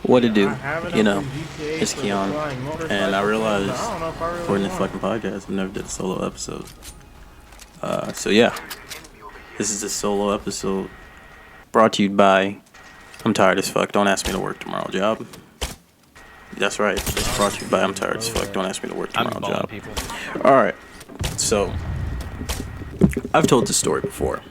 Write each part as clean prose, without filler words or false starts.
What to do? You know, it's Keon, and I realized recording this fucking podcast, I've never did a solo episode. So yeah, this is a solo episode brought to you by I'm tired as fuck. Don't ask me to work tomorrow, job. That's right. It's brought to you by I'm tired as fuck. Don't ask me to work tomorrow, job. All right. So I've told this story before.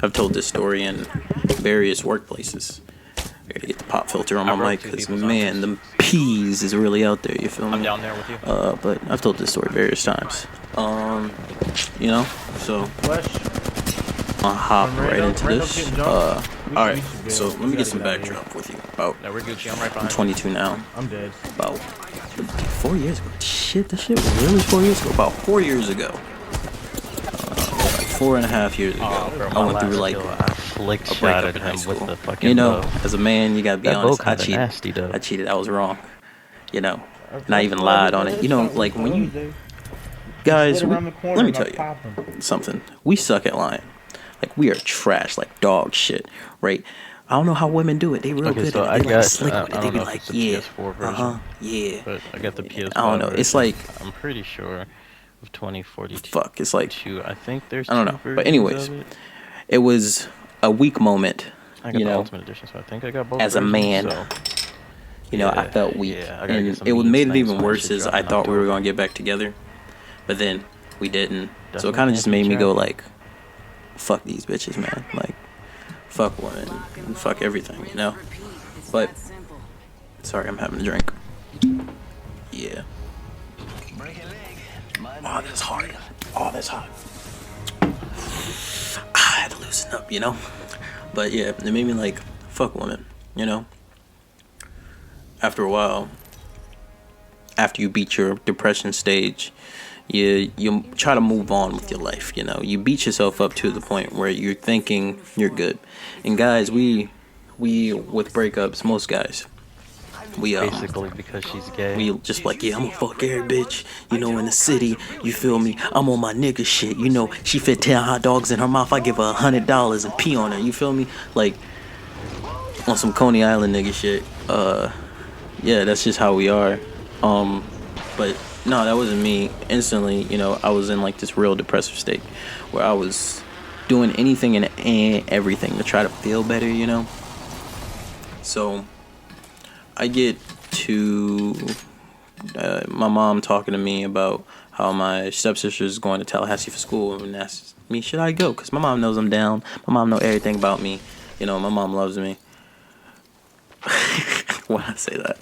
I've told this story in various workplaces. I gotta get the pop filter on my mic because, man, the peas is really out there, you feel me? I'm down there with you. But I've told this story various times. You know, so I'll hop right into this. Alright, so let me get some backdrop with you. No, we're Gucci. I'm right behind. I'm 22 now. I'm dead. About 4 years ago. Shit, that shit was really 4 years ago. About 4 years ago. Like 4.5 years ago. Bro, I went through like I flick a shot breakup at in high him school. with the fucking You know, bow. as a man, you gotta be That honest. bow I kinda cheated. nasty, though. I cheated. I was wrong. You know, and I even lied on it. You know, like when you guys, let me tell you something. We suck at lying. Like we are trash, like dog shit, right? I don't know how women do it. They real good So at it. They I like got, slick with it. They be like, yeah, PS4 version, yeah. but I got the PS5 I don't know. version. It's like, I'm pretty sure of 2042. fuck. It's like, I think there's I don't two know. versions But anyways, of it. it was a weak moment. I got You the know, Ultimate Edition, so I think I got both as a versions, man, so. you know, I Yeah, felt weak, yeah, I gotta and get some it mean made it snipes even when that worse shit as drop I in thought we were October. gonna get back together, but then we didn't. So it Definitely kind of just made me go champion. like, fuck these bitches, man. Like, fuck women, and fuck everything, you know. But sorry, I'm having a drink. Yeah. Oh, that's hard. Oh, that's hot. I had to loosen up, you know. But yeah, it made me like, fuck women, you know. After a while, after you beat your depression stage, you try to move on with your life, you know. You beat yourself up to the point where you're thinking you're good. And guys, we with breakups, most guys, we Basically, because she's gay. we just like, yeah, I'm gonna fuck every bitch, you know, in the city, you feel me? I'm on my nigga shit, you know. She fit 10 hot dogs in her mouth, I give her $100 and pee on her, you feel me? Like on some Coney Island nigga shit. Yeah, that's just how we are. But no, that wasn't me. Instantly, you know, I was in like this real depressive state where I was doing anything and everything to try to feel better, you know. So I get to my mom talking to me about how my stepsister is going to Tallahassee for school and asks me, should I go? Because my mom knows I'm down. My mom knows everything about me. You know, my mom loves me. Why I say that?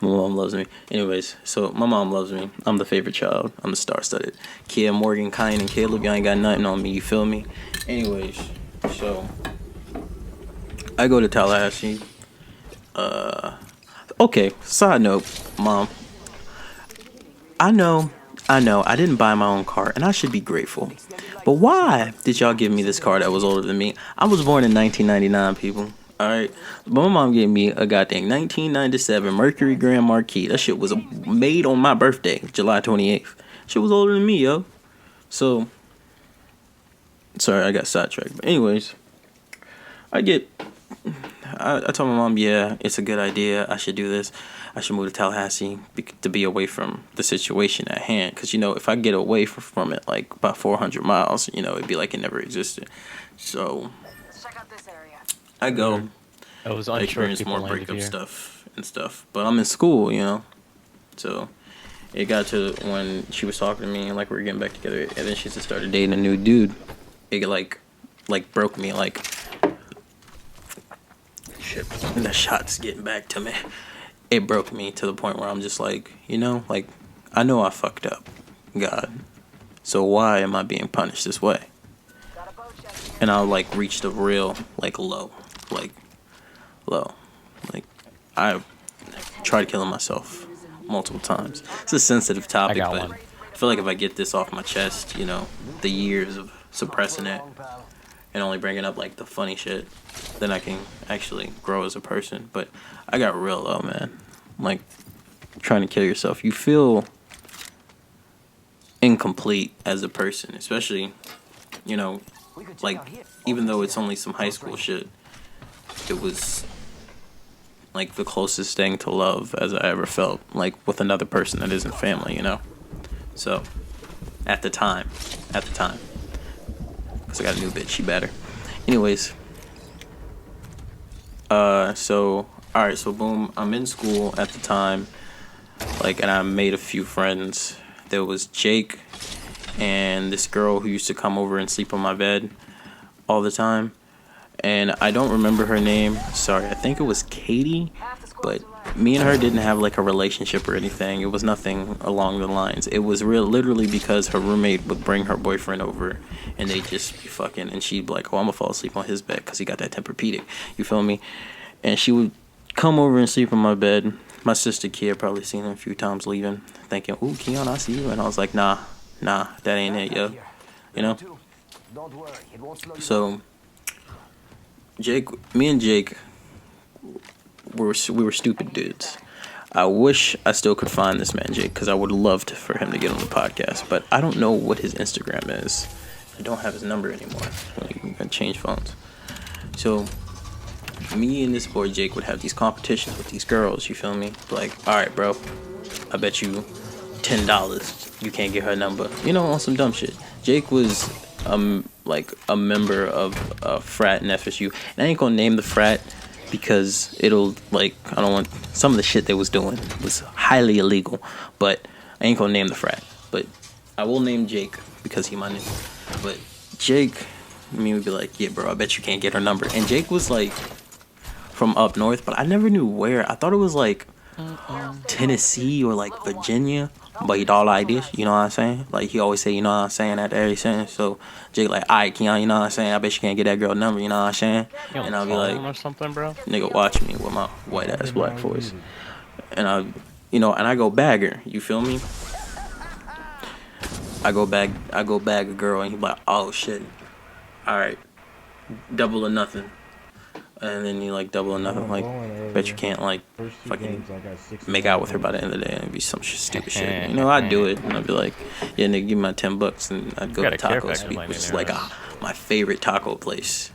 My mom loves me. Anyways, so my mom loves me. I'm the favorite child. I'm the star-studded. Kia, Morgan, Kyan, and Caleb, y'all ain't got nothing on me. You feel me? Anyways, so I go to Tallahassee. Okay, side note, Mom. I know, I didn't buy my own car, and I should be grateful. But why did y'all give me this car that was older than me? I was born in 1999, people. Alright? But my mom gave me a goddamn 1997 Mercury Grand Marquis. That shit was made on my birthday, July 28th. Shit was older than me, yo. So, sorry, I got sidetracked. But anyways, I told my mom, yeah, it's a good idea. I should do this. I should move to Tallahassee to be away from the situation at hand. Because, you know, if I get away from it, like, about 400 miles, you know, it'd be like it never existed. So I go. I was I unsure if experience people more landed breakup here. stuff. But I'm in school, you know. So it got to when she was talking to me and, like, we were getting back together. And then she just started dating a new dude. It, like broke me, like... Shit, the shot's getting back to me. It broke me to the point where I'm just like, you know, like, I know I fucked up, God. So why am I being punished this way? And I, like, reached a real, like, low. Like, I tried killing myself multiple times. It's a sensitive topic, got but one. I feel like if I get this off my chest, you know, the years of suppressing it and only bringing up, like, the funny shit, then I can actually grow as a person. But I got real low, man. Like, trying to kill yourself. You feel incomplete as a person, especially, you know, like, even though it's only some high school shit, it was like the closest thing to love as I ever felt, like with another person that isn't family, you know. So at the time, because I got a new bitch, she better. Anyways, so all right, so boom, I'm in school at the time, like, and I made a few friends. There was Jake and this girl who used to come over and sleep on my bed all the time. And I don't remember her name. Sorry, I think it was Katie. But me and her didn't have like a relationship or anything. It was nothing along the lines. It was literally because her roommate would bring her boyfriend over and they just be fucking. And she'd be like, oh, I'm gonna fall asleep on his bed because he got that Tempur-Pedic. You feel me? And she would come over and sleep on my bed. My sister Kia probably seen him a few times leaving, thinking, ooh, Keon, I see you. And I was like, nah, that ain't it, yo. You know? So me and Jake, we were stupid dudes. I wish I still could find this man Jake, because I would love for him to get on the podcast, but I don't know what his Instagram is. I don't have his number anymore. You can change phones. So me and this boy Jake would have these competitions with these girls. You feel me? Like, all right, bro, I bet you $10 you can't get her number. You know, on some dumb shit. Jake was like a member of a frat in FSU. And I ain't gonna name the frat because it'll, like, I don't want, some of the shit they was doing was highly illegal, but I ain't gonna name the frat. But I will name Jake because he my nigga. But Jake, me would be like, yeah, bro, I bet you can't get her number. And Jake was like from up north, but I never knew where. I thought it was like Tennessee or like Virginia. But he all like this, you know what I'm saying? Like, he always say, you know what I'm saying, at every sentence. So Jake like, all right, Keon, you know what I'm saying? I bet you can't get that girl number, you know what I'm saying? And I'll be like, or something, bro? nigga, watch me with my white ass black voice. And and I go bagger, you feel me? I go bag a girl, and he like, oh shit, all right, double or nothing. And then you like double or nothing, like, bet you can't like fucking make out with her by the end of the day, and it'd be some stupid shit. You know, I'd do it, and I'd be like, yeah, nigga, give me my $10, and I'd go to Taco Speak, which is like my favorite taco place,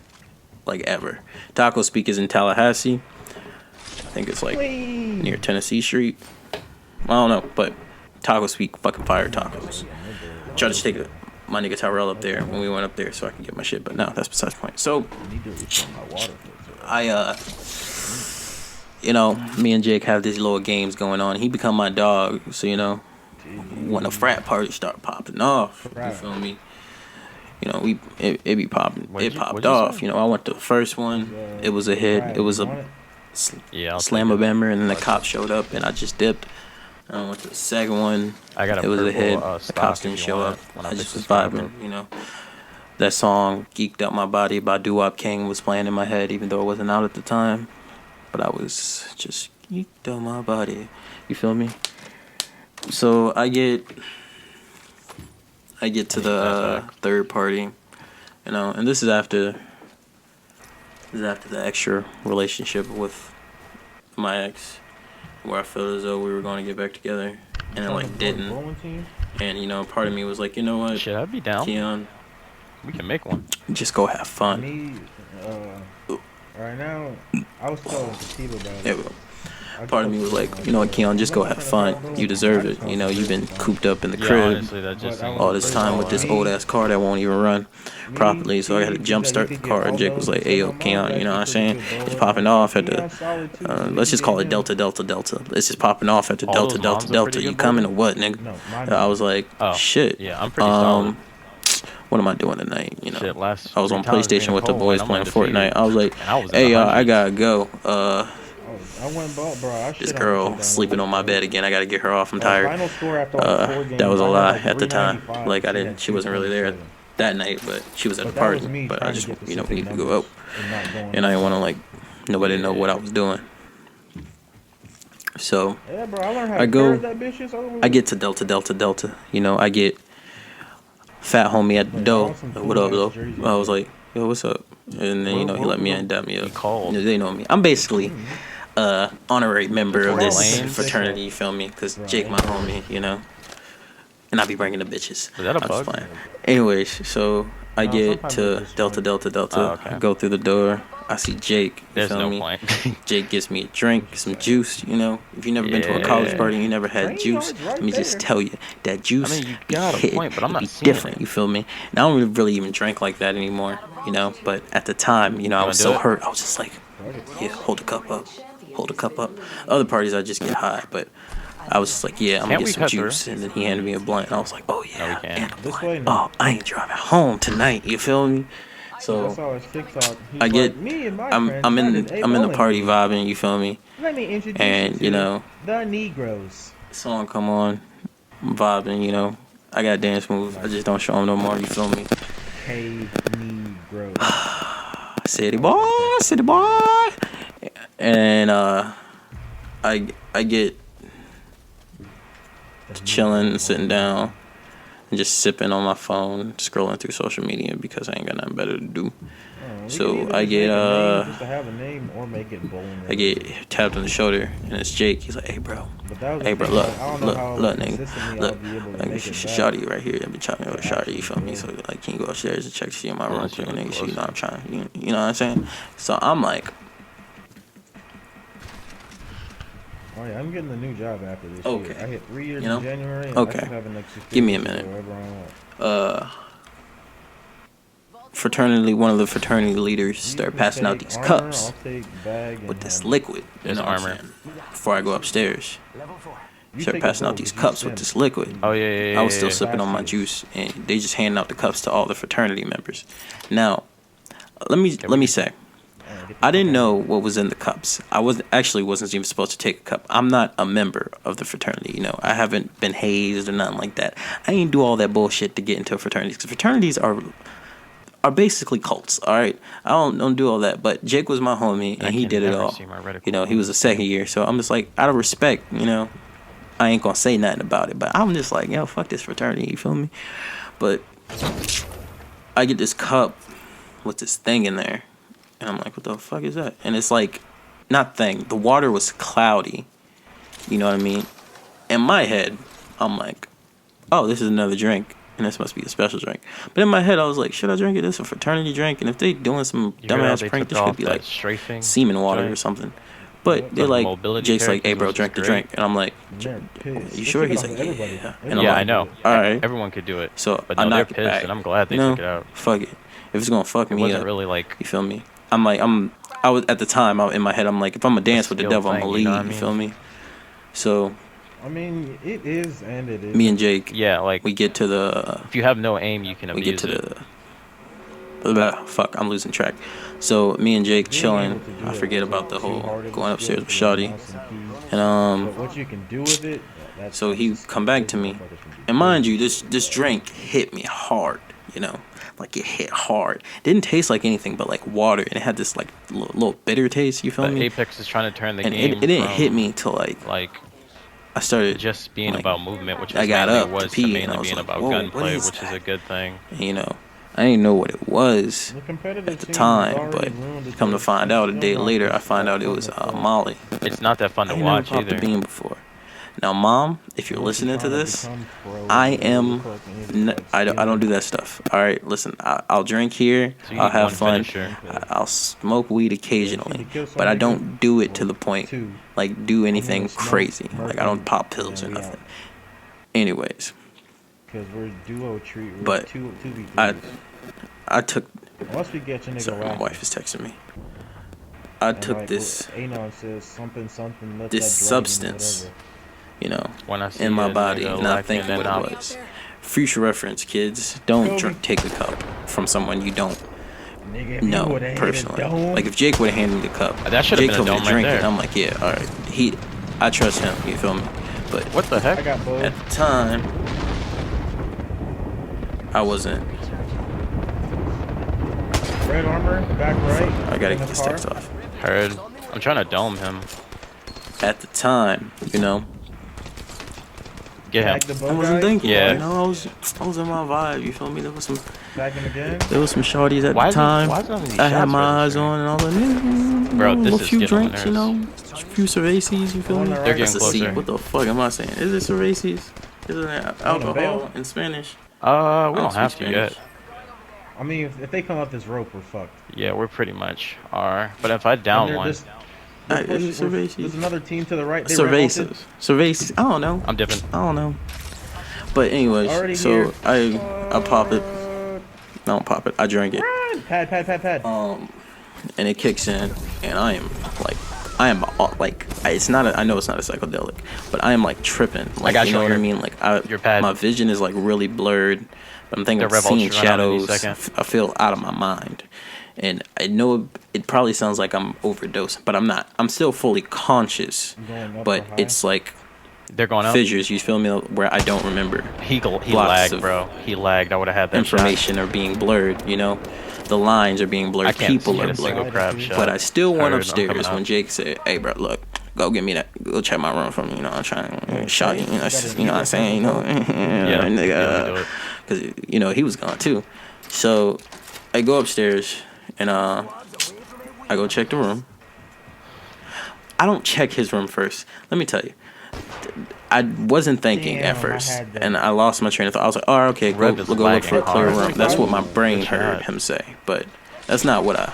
like, ever. Taco Speak is in Tallahassee. I think it's like near Tennessee Street. I don't know, but Taco Speak, fucking fire tacos. Tried to take my nigga Tyrell up there when we went up there so I could get my shit, but no, that's besides the point. So you know, me and Jake have these little games going on. He become my dog, so, you know, when a frat party start popping off, you feel me? You know, it be popping. It popped off. You know, I went to the first one. It was a hit. It was a slam-a-bammer, and then the cop showed up, and I just dipped. I went to the second one. It was a hit. The cops didn't show up. I just was vibing, you know. That song, Geeked Out My Body by Doo-Wop King, was playing in my head, even though it wasn't out at the time. But I was just geeked out my body. You feel me? So I get to the third party, you know, and this is after the extra relationship with my ex, where I felt as though we were going to get back together, and it like didn't. And, you know, part of me was like, you know what? Shit, I'd be down. Keon, we can make one. just go have fun. Right now, I was telling Steve about it. There we go. Part of me was like, you know what, Keon, just go have fun. You deserve it. You know, you've been cooped up in the crib Honestly, that just all this time with this old ass car that won't even run properly. So I had to jump start the car. Jake was like, hey, yo, Keon, you know what I'm saying? It's popping off at the, let's just call it Delta. It's just popping off at the Delta. You coming or what, nigga? I was like, shit. Yeah, I'm pretty solid. What am I doing tonight? You know, Shit, I was on PlayStation with the boys playing Fortnite. I was like, hey, y'all, I gotta go. I went bought, bro. This girl sleeping on my bed again. I gotta get her off. I'm tired. That was a lie at the time. Like, she wasn't really there that night, but she was at the party. But I just, you know, we need to go out, and I didn't want to like nobody know what I was doing. So I get to Delta. You know, I get fat homie at the door. Like, what up, though? I was like, yo, what's up? And then, you know, he let me in, dap me up. You know, they know me. I'm basically honorary member of this fraternity, you feel me? Because Jake my homie, you know? And I be bringing the bitches. Is that a bug? Anyways, so I get to Delta. Oh, okay. I go through the door. I see Jake. You There's feel no me? point. Jake gives me a drink, some juice. You know, if you've never been to a college party and you never had juice, let me just tell you that juice you be got a hit. point, but I'm It not be seeing different. it. You feel me? And I don't really even drink like that anymore. You know, but at the time, you know, I was so hurt. I was just like, yeah, hold the cup up, hold the cup up. Other parties I just get high, but I was just like, yeah, I'm gonna get some juice, and then he handed me a blunt, and I was like, oh yeah, and a blunt. Oh, I ain't driving home tonight. You feel me? So I get, I'm in the party vibing. You feel me? Let me introduce And you you to know, the Negroes. song come on, I'm vibing. You know, I got dance moves. I just don't show them no more. You feel me? Hey, Negroes. City boy, city boy. And I get chilling and sitting down and just sipping on my phone, scrolling through social media because I ain't got nothing better to do. So I get just to have a name or make it bowling. I get tapped on the shoulder and it's Jake. He's like, hey bro, look, nigga, look, like shawty right here. I've been chatting with shawty. You feel me? So like, can you go upstairs and check to see in my room, quick, nigga? So you know I'm trying. You know what I'm saying? So I'm like, oh yeah, I'm getting a new job after this. okay. Year. I hit 3 years You know? in January. And Okay. I should have an extra Give me a minute. Fraternity, one of the fraternity leaders started passing out these cups with this liquid. You know what I'm saying? Before I go upstairs, started passing out these cups with this liquid. Oh yeah. I was still sipping on my juice, and they just handing out the cups to all the fraternity members. Now, let me say, I didn't know what was in the cups. I wasn't even supposed to take a cup. I'm not a member of the fraternity. You know, I haven't been hazed or nothing like that. I ain't do all that bullshit to get into a fraternity, because fraternities are basically cults. All right, I don't do all that. But Jake was my homie, and he did it all. You know, he was a second year, so I'm just like, out of respect, you know, I ain't gonna say nothing about it. But I'm just like, yo, fuck this fraternity. You feel me? But I get this cup with this thing in there, and I'm like, what the fuck is that? And it's like, not thing. The water was cloudy. You know what I mean? In my head, I'm like, oh, this is another drink. And this must be a special drink. But in my head, I was like, should I drink it? This is a fraternity drink. And if they doing some dumbass prank, this could be like semen water or something. But they're like, Jake's like, hey, bro, drink the drink. And I'm like, you sure? He's like, yeah. And I'm yeah, like, I know. All right. Everyone could do it. So but I no, they're knock it pissed, back. and I'm glad they took it out. Fuck it. If it's gonna fuck It me wasn't up, really like, you feel me? I'm like, I was at the time in my head, I'm like, if I'm gonna dance with the devil, I'm gonna leave. You feel me? So I mean, it is and it is. me and Jake, yeah, like we get to the. if you have no aim, you can abuse We get to it. the. Fuck, I'm losing track. So me and Jake chilling. I forget about the whole going upstairs with Shawty, and But what you can do with it. so he come back to me, and mind you, this drink hit me hard. You know, like it hit hard. Didn't taste like anything but like water, and it had this like little bitter taste. You feel But me? Apex is trying to turn the And game. it didn't from, hit me till like I started just being like, about movement, which is I got mainly up to was pee, to and I mainly was being like, about whoa, what gunplay, is which is that? a good thing. You know, I didn't know what it was at the time, but come to find out a day later, I find out it was Molly. It's not that fun to I ain't never watch popped either. a bean before. Now, Mom, if you're listening to this, I don't do that stuff. All right, listen, I'll drink here, So you I'll need have one fun, finisher. I'll smoke weed occasionally, but I don't do it to the point like do anything crazy. Like I don't pop pills or nothing. Anyways, but I took. Sorry, my wife is texting me. I took this substance, you know, in my body, not thinking what it was. Future reference, kids. Don't take a cup from someone you don't know personally. Like if Jake would have handed me the cup, That should have Jake been a told me dome to drink right it. there. I'm like, yeah, all right. I trust him. You feel me? But What the heck? I got both. at the time, I wasn't. Red armor, back right. I gotta in get the this car. text off. Heard. I'm trying to dome him. At the time, you know, Get him. Tag the I bow wasn't guy. thinking. Yeah. You know, I was in my vibe. You feel me? There was some Again. shorties at Why the is time. why is none of these I had shots my eyes registering? on and all that. Bro, this a is few getting on my drinks, you know, a few cervezas. You feel me? They're getting That's a C. closer. What the fuck am I saying? Is it cervezas? Is it alcohol in Spanish? We don't have to yet. I mean, if they come up this rope, we're fucked. Yeah, we're pretty much are. But if I And down they're one, just. We're pushing, there's another team to the right. They revolted. Cervases. I don't know. I'm dipping. I don't know. But anyways, Already so here. I pop it. I don't pop it. I drink it. Run! Pad. And it kicks in, and it's not. I know it's not a psychedelic, but I am like tripping. Like, got you you know on what I your- mean? Like your pad. my vision is like really blurred. But I'm thinking The of revolt seeing should run out any shadows. second. I feel out of my mind, and I know it probably sounds like I'm overdosing, but I'm not. I'm still fully conscious, Going up but or high? it's like They're going up. fissures. You feel me? Where I don't remember. He Blocks lagged, of bro. He lagged. I would have had that Information are being blurred. You know, the lines are being shot. I blurred. can't People hit are a single blurred. crab shot. But I still went Heard, I'm upstairs coming when up. Jake said, "Hey, bro, look, go get me that. Go check my room for me. You know, I'm trying to shot you. You know what I'm saying? You know, Yeah, let me do nigga, it. because you know he was gone too. So I go upstairs and I go check the room. I don't check his room first. Let me tell you. I wasn't thinking Damn, at first, I had that. and I lost my train of thought. I was like, "Oh, okay, go Rev is look lagging for a clear hard. room." That's what my brain Good heard shot. him say, but that's not what I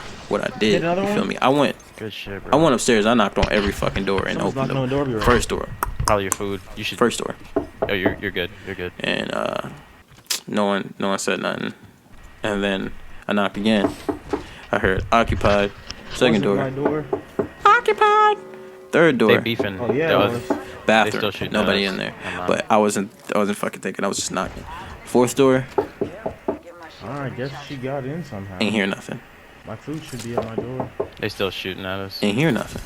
did. Hit another You feel one? me? I went Good shit, bro. upstairs. I knocked on every fucking door and Someone's opened knocking on the door, the you're right. first door, Probably your food. You should. first door, Oh, you're good. You're good. and no one said nothing. And then I knocked again. I heard occupied. Second Wasn't my door, door. occupied. Third They door, beefing. Oh, yeah, That it was- was. bathroom. They still shooting Nobody at us. in there. I'm not. But I wasn't fucking thinking. I was just knocking. Fourth door, I guess she got in somehow. ain't hear nothing. My food should be at my door. They still shooting at us. Ain't hear nothing.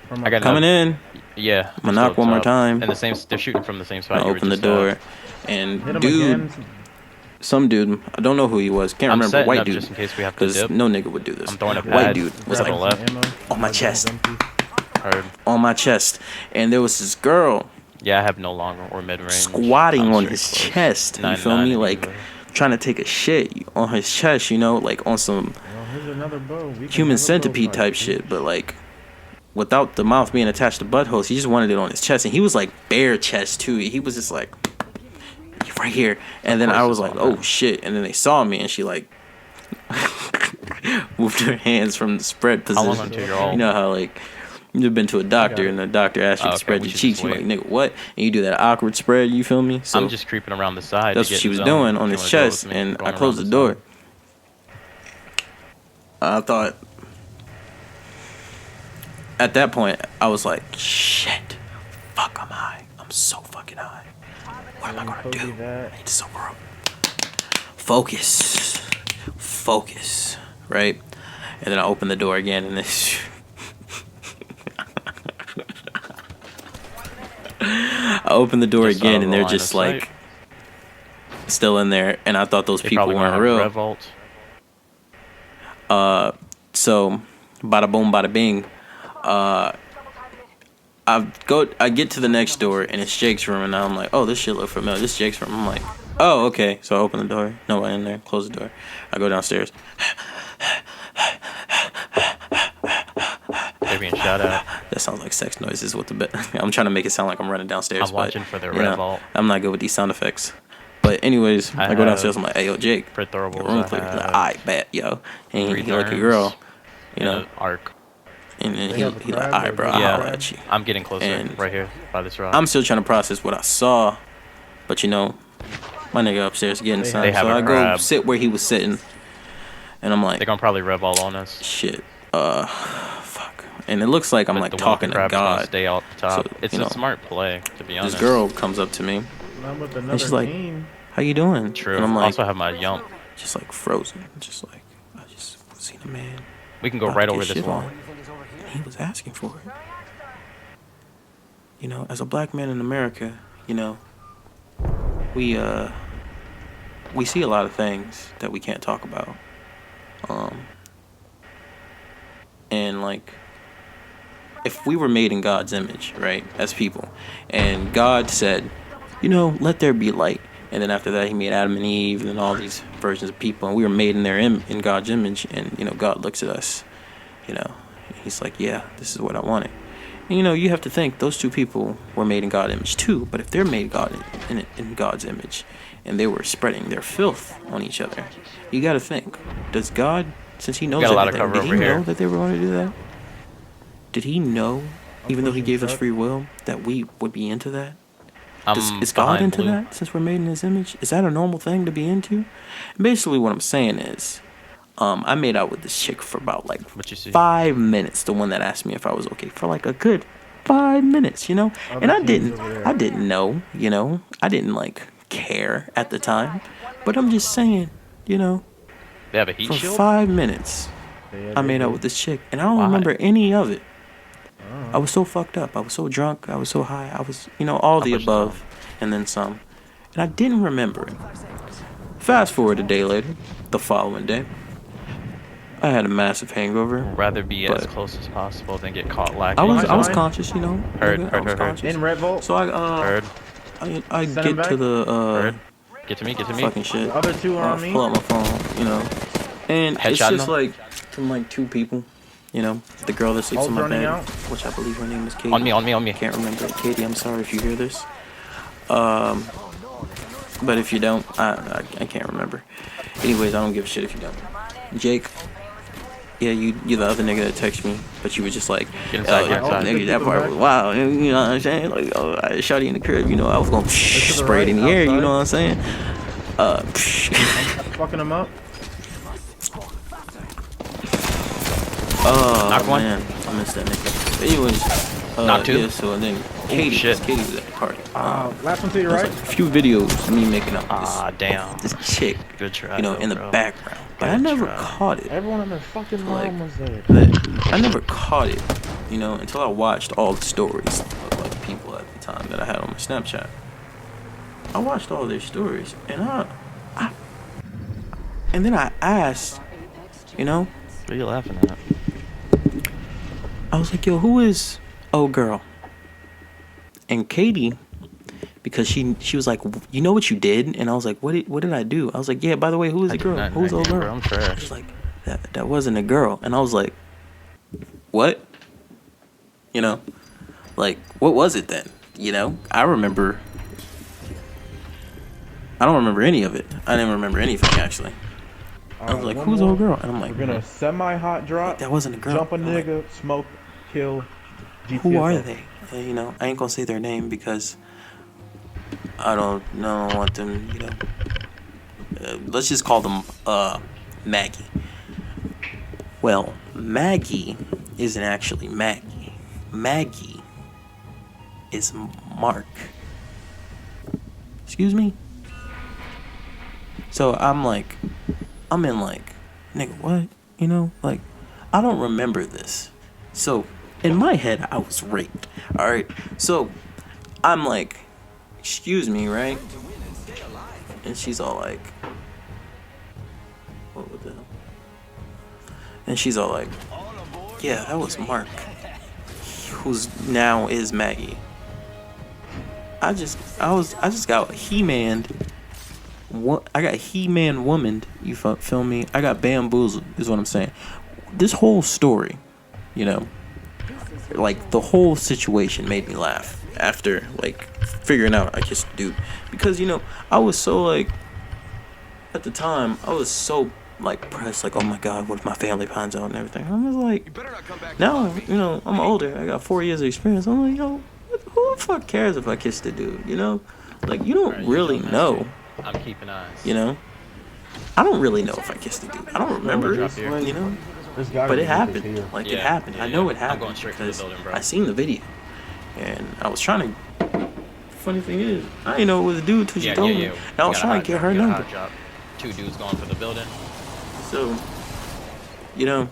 From I got Coming in. Yeah. I'ma knock still one more up. time. And the same. They're shooting from the same spot. I you were open the just door, at. and Hit him dude, again. some dude, I don't know who he was. Can't I'm remember. setting White up dude, just in case we have to because dip. no nigga would do this. I'm throwing a White pad. dude was Grab like a left. Ammo. on my chest. Empty. Heard. on my chest, and there was this girl Yeah, I have no long or mid range. squatting I'm on straight his close. chest. You 9'9" feel me? Like anyway. trying to take a shit on his chest. You know, like on some Well, here's another bow. We can human have a bow centipede fight, type bitch. shit, but like without the mouth being attached to buttholes. He just wanted it on his chest, and he was like bare chest too. He was just like right here, and then I course was it's like, on oh that. shit, and then they saw me, and she like moved her hands from the spread How position. long until you're all? You know how like you've been to a doctor, and the doctor asks you Oh, to okay, spread we your should cheeks. just You like, wait. nigga, what? And you do that awkward spread. You feel me? So I'm just creeping around the side. that's to what get she in was the doing zone. on If his you wanna go chest, with me, and going I closed the around door. side. I thought at that point I was like, shit, fuck, I'm high. I'm so fucking high. What am I gonna Copy do? that. I need to sober up. Focus, right? And then I open the door again, and this. I open the door Just again, out of and the they're line just of like sight. still in there, and I thought those They people probably gonna weren't have real. revolt. So, bada boom, bada bing. I get to the next door, and it's Jake's room, and I'm like, oh, this shit look familiar. This is Jake's room. I'm like, oh, okay. So I open the door. Nobody in there. Close the door. I go downstairs. They're being shot at. That sounds like sex noises with the bed. I'm trying to make it sound like I'm running downstairs. I'm but, watching for the you know, revolt. I'm not good with these sound effects. But anyways, I go have downstairs. I'm like, hey, yo, Jake. For throwables, Your room I clear. He's like, have all right, bet, yo. And three he like a turns girl, you and know. an arc. And then They he have a like, crab all right, or bro, a I'll Yeah. holler at you. I'm getting closer, And right here by this rock. I'm still trying to process what I saw, but you know, my nigga upstairs getting They something. have So a I go crab. sit where he was sitting, and I'm like, They're gonna probably revolt on us. shit, fuck. And it looks like I'm But like the talking to crab's gonna God. stay out the top. So, It's you a know, smart play, to be honest. This girl comes up to me, Not with and she's another like, team. how you doing? True. And I'm I like, also have my yump. just like frozen, just like I just seen a man. We can go about right to over get this shit wall. on. And he was asking for it. You know, as a black man in America, you know, we see a lot of things that we can't talk about. And like, if we were made in God's image, right, as people, and God said, you know, let there be light, and then after that He made Adam and Eve and all these versions of people, and we were made in their in God's image, and you know, God looks at us, you know, He's like, yeah, this is what I wanted, And, you know, you have to think those two people were made in God's image too. But if they're made in God's image, and they were spreading their filth on each other, you got to think: does God, since He knows got a lot of everything, cover did He over know here. that they were going to do that? Did He know, even though He gave us free will, that we would be into that? Is God behind into blue. that since we're made in His image? Is that a normal thing to be into? And basically, what I'm saying is, I made out with this chick for about like What you see? 5 minutes. The one that asked me if I was okay for like a good 5 minutes, you know. And I didn't know, you know. I didn't like care at the time, but I'm just saying, you know, They have a heat for shield? 5 minutes, I made out with this chick, and I don't Why? remember any of it. I was so fucked up. I was so drunk. I was so high. I was, you know, all the push above, and then some. And I didn't remember it. Fast forward a day later, the following day, I had a massive hangover. Rather be as but close as possible than get caught lacking. I was conscious, you know. Heard, nigga, heard, I was heard. conscious. In Red Vault. So Heard. I Send him get to back. the Heard. Get to me. Get to me. fucking shit. The other two are on me. Pull out my phone, you know. And it's Headshot just them? like from like two people, you know. The girl that sleeps Ult in my running bed, out. which I believe her name is Katie. On me. On me. On me. Can't remember. Katie, I'm sorry if you hear this. But if you don't, I can't remember. Anyways, I don't give a shit if you don't. Jake, yeah, you're the other nigga that texted me, but you were just like, Get inside, get inside. nigga, that part was wild. You know what I'm saying? Like, oh, I shot you in the crib. You know, I was gonna spray it in the air. You know what I'm saying? Fucking him up. Oh Knock one. man, I missed that nigga. But anyways, Knock two. Yeah, so then Katie, shit. Katie was at the party. Last one to your There's right. like a few videos of me making up Ah, damn. this chick, Good try. you know, though, in the bro. background. But I Good never try. caught it. Everyone on their fucking mom was there. I never caught it, you know, until I watched all the stories of like people at the time that I had on my Snapchat. I watched all their stories, and and then I asked, you know, What are you laughing at? I was like, yo, who is old girl? And Katie, because she was like, you know what you did? And I was like, what did I do? I was like, yeah, by the way, who is the girl? Who's old girl? I'm trash. She's like, that wasn't a girl. And I was like, what? You know, like, what was it then? You know, I don't remember any of it. I didn't remember anything, actually. I was like, who's old girl? And I'm like, We're gonna semi-hot drop. that wasn't a girl. Jump a I'm like, nigga, smoke, kill. who are GTFO. they? You know, I ain't gonna say their name because I don't want them, you know. Let's just call them Maggie. Well, Maggie isn't actually Maggie. Maggie is Mark. Excuse me? So I'm in like, nigga, what? You know, like, I don't remember this. So in my head, I was raped. All right. So I'm like, excuse me, right? And she's all like, what the hell? And she's all like, yeah, that was Mark, who's now is Maggie. I just got He-Man. I got He-Man womaned. You feel me? I got bamboozled. Is what I'm saying. This whole story, you know, like the whole situation made me laugh after like figuring out I kissed a dude, because you know I was so like, at the time I was so like pressed, like, oh my god, what if my family finds out and everything. I was like, now you know I'm older. I got 4 years of experience. I'm like, yo, who the fuck cares if I kissed a dude? You know, like you don't really know. I'm keeping eyes. You know, I don't really know if I kissed a dude. I don't remember. drop here. You know. There's gotta But be it niggas happened. here. Like, it Yeah, happened. yeah, I know yeah. it happened I'm going straight for the because building, bro. I seen the video. And I was trying to... Funny thing is, I didn't know it was a dude till she told me. And I was trying to get her number. Two dudes going for the building. So, you know,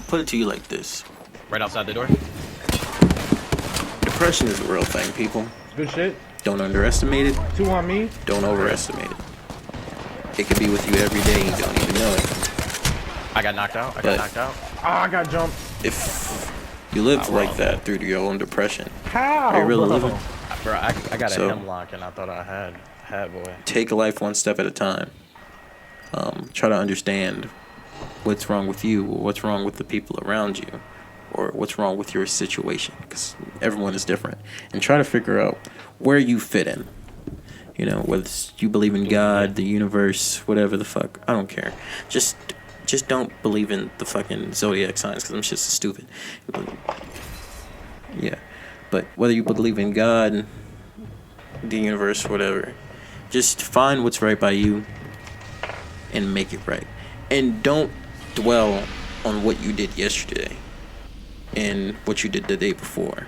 put it to you like this. Right outside the door. Depression is a real thing, people. Good shit. Don't underestimate it. 2 on me. Don't overestimate it. It could be with you every day and you don't even know it. I got knocked out. Ah, I got jumped. If you lived like that through your own depression, How? are you really bro? living? Bro, I got So- a hemlock and I thought I had boy. Take life one step at a time. Try to understand what's wrong with you, or what's wrong with the people around you, or what's wrong with your situation, because everyone is different, and try to figure out where you fit in. You know, whether you believe in God, the universe, whatever the fuck, I don't care. Just don't believe in the fucking zodiac signs, because I'm just stupid. Yeah, but whether you believe in God, the universe, whatever, just find what's right by you and make it right. And don't dwell on what you did yesterday and what you did the day before,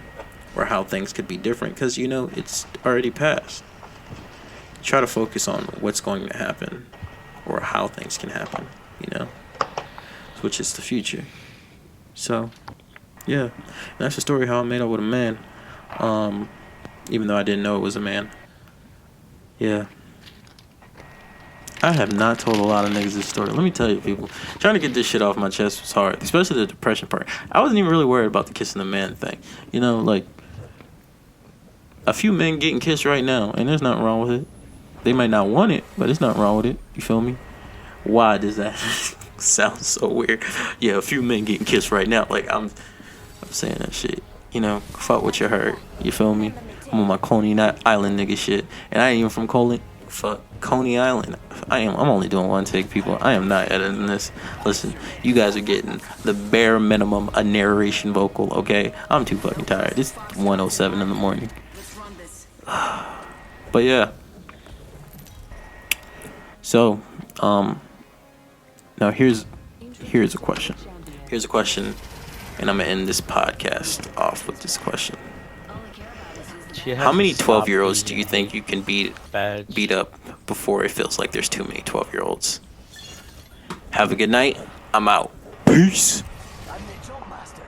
or how things could be different, because you know it's already passed. Try to focus on what's going to happen, or how things can happen, you know, which is the future. So yeah, and that's the story how I made up with a man, even though I didn't know it was a man. Yeah, I have not told a lot of niggas this story. Let me tell you, people, trying to get this shit off my chest was hard, especially the depression part. I wasn't even really worried about the kissing the man thing. You know, like, a few men getting kissed right now, and there's nothing wrong with it. They might not want it, but there's nothing wrong with it. You feel me? Why does that sound so weird? Yeah, a few men getting kissed right now. Like, I'm saying that shit. You know, fuck what you heard. You feel me? I'm on my Coney Island nigga shit, and I ain't even from Coney Island. I'm only doing one take, people. I am not editing this. Listen, you guys are getting the bare minimum, a narration vocal, okay? I'm too fucking tired. It's 1:07 in the morning. But yeah. So, now here's a question. Here's a question, and I'm gonna end this podcast off with this question. How many 12-year-olds do you think you can beat up before it feels like there's too many 12-year-olds? Have a good night. I'm out. Peace.